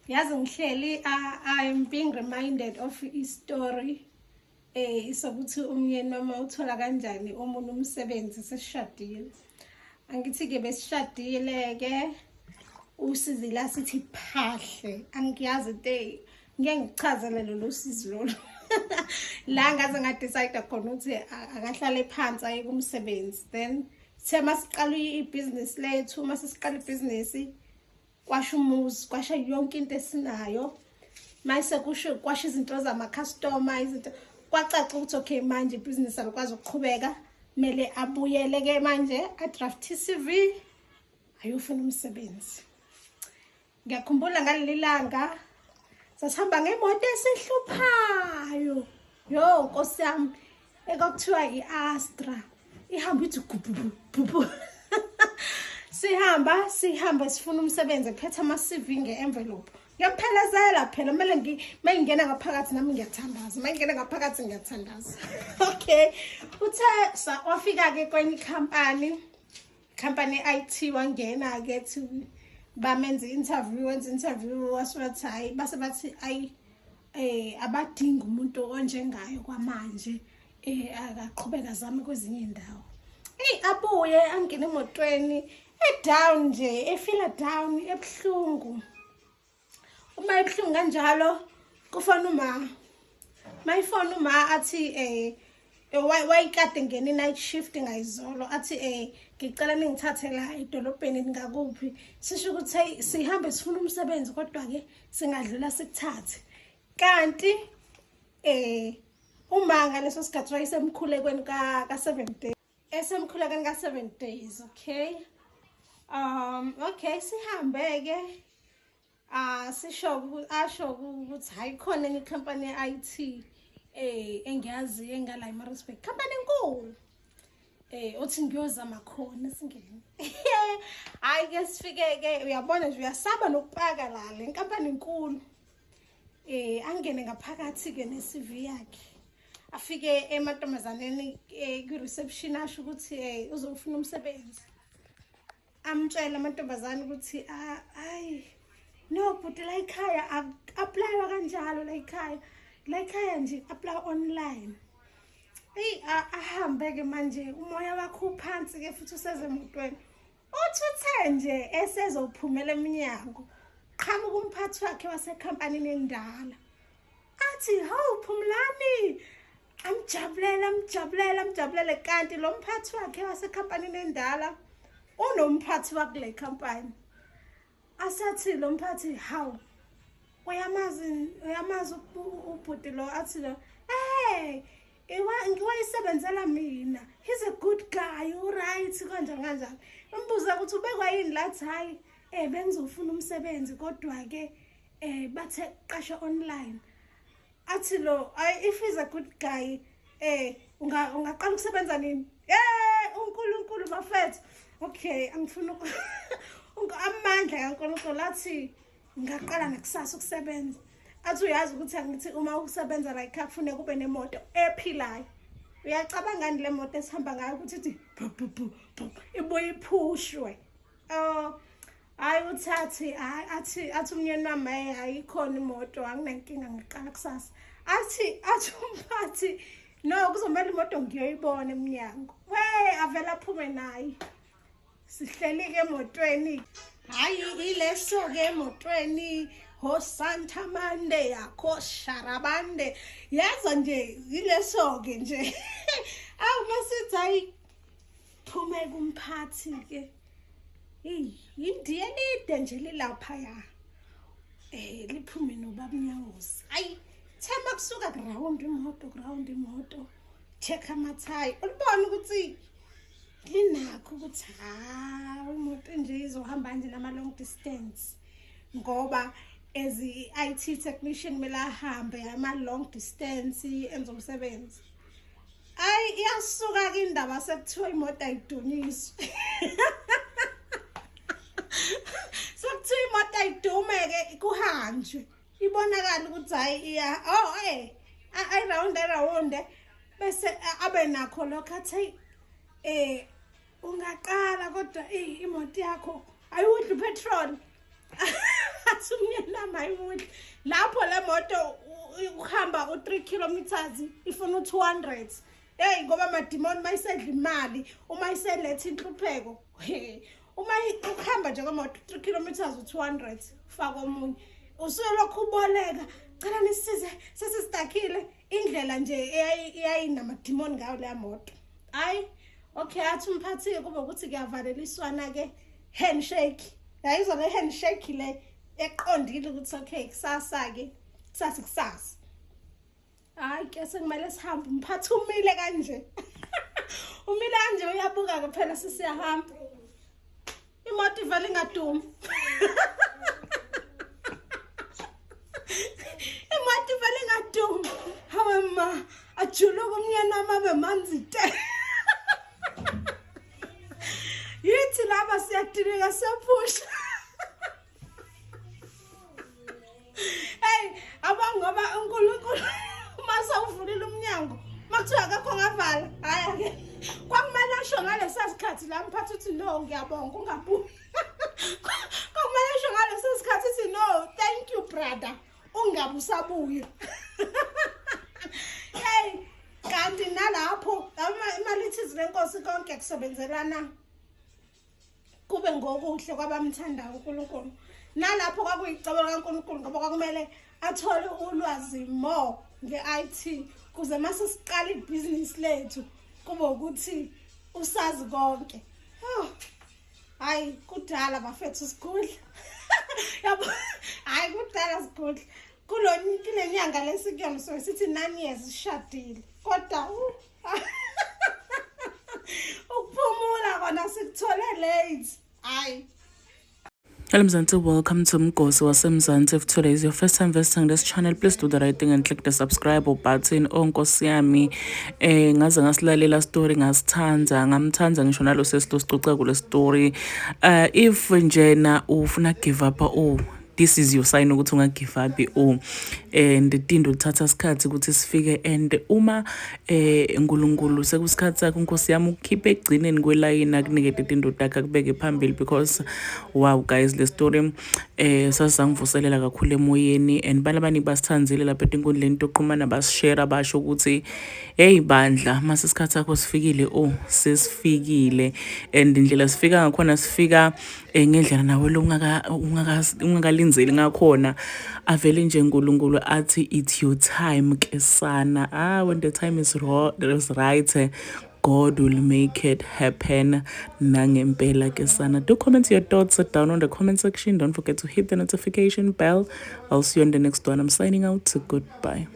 Yazi ngihleli I'm being reminded of a story sokuthi umyeni noma uthola kanjani umuntu umsebenzi sesishadile. Angithi ke besishadile ke usizila sithi phahle. Angiyazi into ngeke ngichazele lolu sizi lolu. La ngaze ngadecide khona ukuthi akahlale phansi aye kumsebenzi. Then sema siqala ibusiness lethu, mase siqala ibusiness kwasha umuzi, kwasha yonke into esinayo. Mayise kwasha izinto zama customer, izinto kwacaca ukuthi okay manje ibusiness alikwazi ukuqhubeka, mele abuyele ke manje a draft CV ayofuna umsebenzi. Ngiyakhumbula ngaleli langa sasihamba ngemoto esihluphayo. Yo Nkosi yami ekuthiwa iAstra ihamba ithi gubu. Sihamba sifuna umsebenzi ephethe ama CV nge-envelope. Ngiyaphelezela phela mele mayingena ngaphakathi nami ngiyathandaza. Mayingena ngaphakathi ngiyathandaza. Okay. Uthe wafika ke kwenye company IT wangena ke thi bamenze interview wasibathi hayi base bathi abadinga umuntu onjengayo kwamanje akaqhubeka zami kwezinye indawo. Abuye angene emotweni down nje efila down ebhlungu. Uma ebhlungu kanjalo kufona mayifona uma athi wayikade ngene night shift ngayizolo athi ngicela ningithathe la edolobheni ngakuphi sisho ukuthi sihambe sifuna umsebenzi kodwa ke singadlula sikuthathe. Kanti uma ngaleso sikhathi wayesemkhulekweni ka 7 days. Esemkhulekweni ka 7 days, okay? Okay, sihambe ke asho ukuthi hayi khona enye company ye-IT engiyazi engala eMaritzburg. Company enkulu. Uthi ngiyozama khona singene. Hayi ke sifike ke uyabona nje uyasaba nokupaka la le company enkulu. Angene ngaphakathi ke ne-CV yakhe. Afike emantombazaneni ku reception asho ukuthi uzofuna umsebenzi. Amtshela amantombazane ukuthi hayi no but la ekhaya apply kanjalo la ekhaya nje apply online. Ahambe ke manje umoya wakho uphansi ke futhi usezemotweni. Uthi nje esezophumela eminyango. Qhamuka umphathi wakhe wasecompany endala. Athi hawu Phumlani amjabulele kanti lo mphathi wakhe wasecompany endala unomphathi wakule company. Asathi lo mphathi hawu uyamazi ubhuti lo athi lo ngiwayisebenzela mina, he's a good guy, right kanjani. Umbuza ukuthi ubekwa yini lathi hayi bengizofuna umsebenzi kodwa ke bathe qasha online. Athi lo if he's a good guy ungaqala ukusebenza nini? uNkulunkulu bafethu. Okay, angifuna amandla kaNkulunkulu athi ngaqala nakusasa ukusebenza. Athi uyazi ukuthi angithi uma usebenza la ekhaya kufanele kube nemoto ephilayo. Uyacabanga ngani le moto esihamba ngayo ukuthi ithi ibuye iphushwe. Hayi uthathi athi umnyeni wami ayikhona imoto anginankinga ngiqala kusasa. Athi umphathi no kuzomela imoto ngiyoyibona eminyango. Avela aphume naye. Sihleli ke emotweni. Hayi ileso ke emotweni ho Santa Mande yakho Sharabande. Yaza nje ileso ke nje. Masithi hayi phume kumphathi ke. Indiye lide nje lilapha ya. Liphume nobaba Nyawosi. Hayi thema kusuka ground imoto. Check amathayi. Ulibona ukuthi linakho ukuthi imoto nje izohamba nje nama long distance. Ngoba as i-IT technician mele ahambe ama long distance enza umsebenzi. Iyasuka ke indaba sekuthiwa imoto ayidunyiswe. Sekuthiwa imoto ayidume ke kuhanjwe. Ibonakala ukuthi hayi ayirawunde bese abe nakho lokho athi ungaqala kodwa imoto yakho ayiwudli petrol. athi umyeni amayimudla lapho le moto ukuhamba u3 kilometers ifuna u200. Hey ngoba amadimoni mayisedla imali uma iseletha inhlupheko uma ukuhamba nje kwemoto 3 kilometers u200 faka omunye usulokhu uboleka cela nisize sesistakile indlela nje iyayinamadimoni ngayo le moto. Hayi okay athi umphathi kube ukuthi kuyavaleliswana ke handshake yayizo le handshake le eqondile ukuthi okay kusasa ke kusasa. Hayi ke sekumele sihambe umphathi umile kanje umile kanje uyabuka ke phela sisiyahamba imoto ivele ingadumi imoto ivele ingadumi hawe ma ajuluka umnyana amabe manzi te yithi laba siyadilika siyaphusha. Hey abangoba uNkulunkulu mase uvulile umnyango makuthiwa akakho ngavala hayi ake kwakumele asho ngalesi sikhathi la mphathi uthi no ngiyabonga ungabuyi kwakumele asho ngalesi sikhathi uthi no thank you brother ungabe usabuya. Hey kanti nalapho imali ithi lenkosi konke kusebenzelana kube ngokuhle kwabamthandayo uNkulunkulu nalapho kwakuyicebo kaNkulunkulu ngoba kwakumele athole ulwazi more nge-IT kuze mase siqala ibhizinisi lethu kube ukuthi usazi konke. Hayi kudala bafethu sigudla yabo hayi kudala sigudla kulenyanga lesikuyona so sithi 9 years sishadile kodwa ukuphumula kona sikuthole late. Hayi Hello Mzansi, welcome to Mgosi waseMzansi. If today is your first time visiting this channel, please do the right thing and click the subscribe button. Nkosi yami ngaze ngasilalela story ngasithanda ngamthanda ngisho nalo sesicoca kule story. If njena ufuna give up this is your sign ukuthi unga give up and idindo lithatha isikhathi ukuthi sifike and uma uNkulunkulu sekusikhathi sakho Nkosi yami ukhiphe egcineni kwelayini akunike idindo takhe kubeke phambili because wow guys le story sasangivuselela kakhulu emoyeni and balabani basithandzile lapha enkundleni yokuxhumana basishare basho ukuthi hey bandla mase isikhathi sakho sifikile sesifikile and indlela sifika ngakhona sifika ngendlela nawe lo ungakalinzeli ngakhona avele nje uNkulunkulu athi it's your time ke sana when the time is right God will make it happen nangempela ke sana. Do comment your thoughts down on the comment section. Don't forget to hit the notification bell. I'll see you on the next one. I'm signing out. Goodbye.